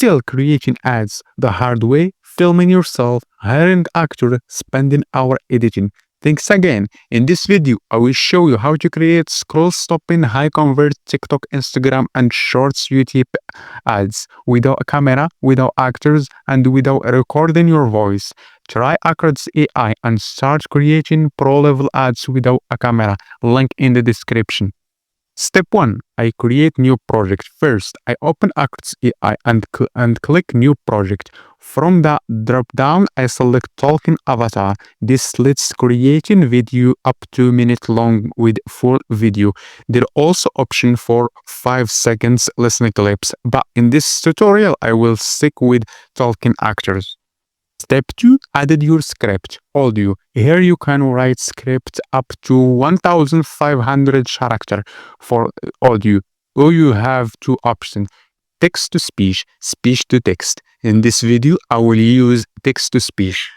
Still creating ads the hard way, filming yourself, hiring actors, spending hours editing. Thanks again. In this video, I will show you how to create scroll-stopping, high-convert TikTok, Instagram, and Shorts YouTube ads without a camera, without actors, and without recording your voice. Try Across AI and start creating pro-level ads without a camera. Link in the description. Step 1. I create new project. First, I open Across AI and click New Project. From the drop-down, I select Talking Avatar. This lets creating video up to 2 minutes long with full video. There are also option for 5 seconds listening clips, but in this tutorial, I will stick with talking actors. Step 2. Added your script, audio. Here you can write script up to 1500 character for audio. Or you have two options, text to speech, speech to text. In this video, I will use text to speech.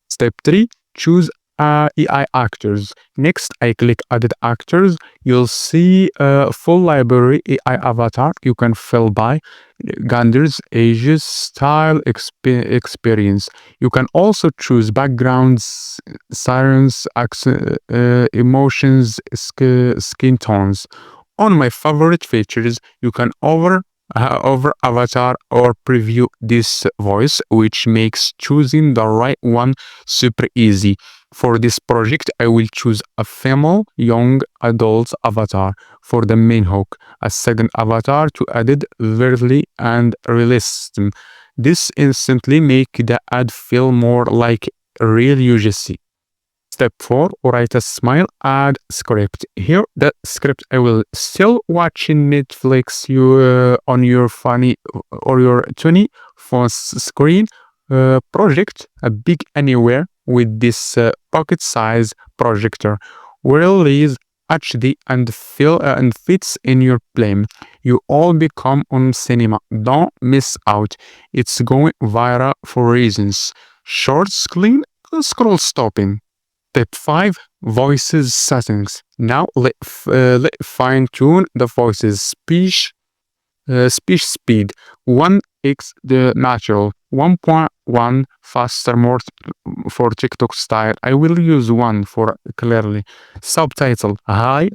Step 3. Choose AI actors. Next, I click Added Actors. You'll see a full library AI avatar you can fill by genders, ages, style, experience. You can also choose backgrounds, sirens, emotions, skin tones. On my favorite features, you can over avatar or preview this voice, which makes choosing the right one super easy. For this project, I will choose a female young adult avatar for the main hook, a second avatar to add variety and realism. This instantly make the ad feel more like real UGC. Step 4. Write a smile ad script. Here, the script I will still watching Netflix on your funny or your 20 phone screen. Project a big anywhere with this pocket size projector. Release HD and fits in your plane. You all become on cinema. Don't miss out. It's going viral for reasons. Short screen, scroll stopping. Step 5. Voices settings. Now let fine tune the voices. Speech speed 1x the natural, 1.1 faster, more for TikTok style. I will use 1 for clearly. Subtitle high,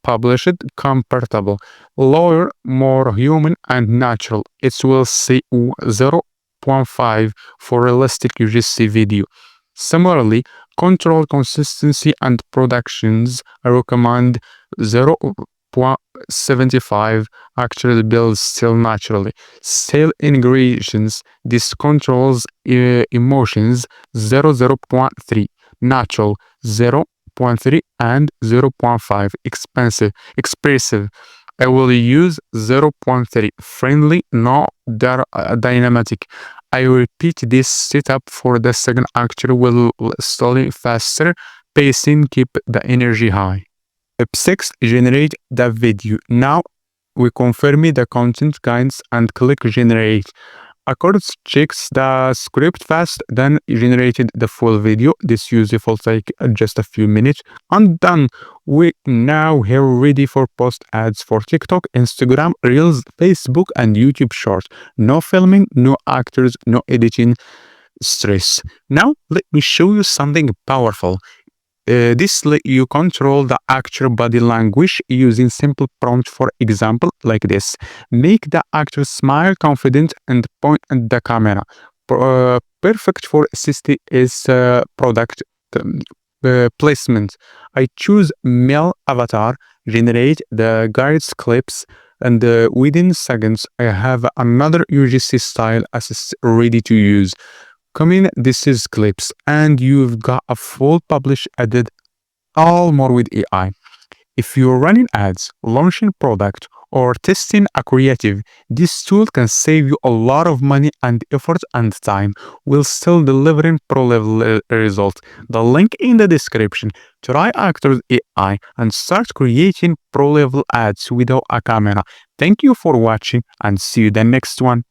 published, comfortable. Lower, more human and natural. It will say 0.5 for realistic UGC video. Similarly, control consistency and productions. I recommend 0.75. Actually builds still naturally. Stale ingredients. This controls emotions. 0.3. Natural 0.3 and 0.5. Expressive. I will use 0.3. Friendly, not dynamic. I repeat this setup for the second actor will slowly faster, pacing, keep the energy high. Step 6. Generate the video. Now we confirm the content guides and click generate. Accords checks the script fast, then generated the full video. This usually will take just a few minutes. And done. We now here ready for post ads for TikTok, Instagram, Reels, Facebook, and YouTube Short. No filming, no actors, no editing stress. Now let me show you something powerful. This let you control the actor body language using simple prompt. For example, like this: make the actor smile confident and point at the camera. Perfect for CSTS product placement. I choose male avatar, generate the guides clips, and within seconds I have another UGC style assist ready to use. This is clips, and you've got a full publish edit, all more with AI. If you're running ads, launching product, or testing a creative, this tool can save you a lot of money and effort and time, while still delivering pro-level result. The link in the description. Try Actors AI and start creating pro-level ads without a camera. Thank you for watching and see you the next one.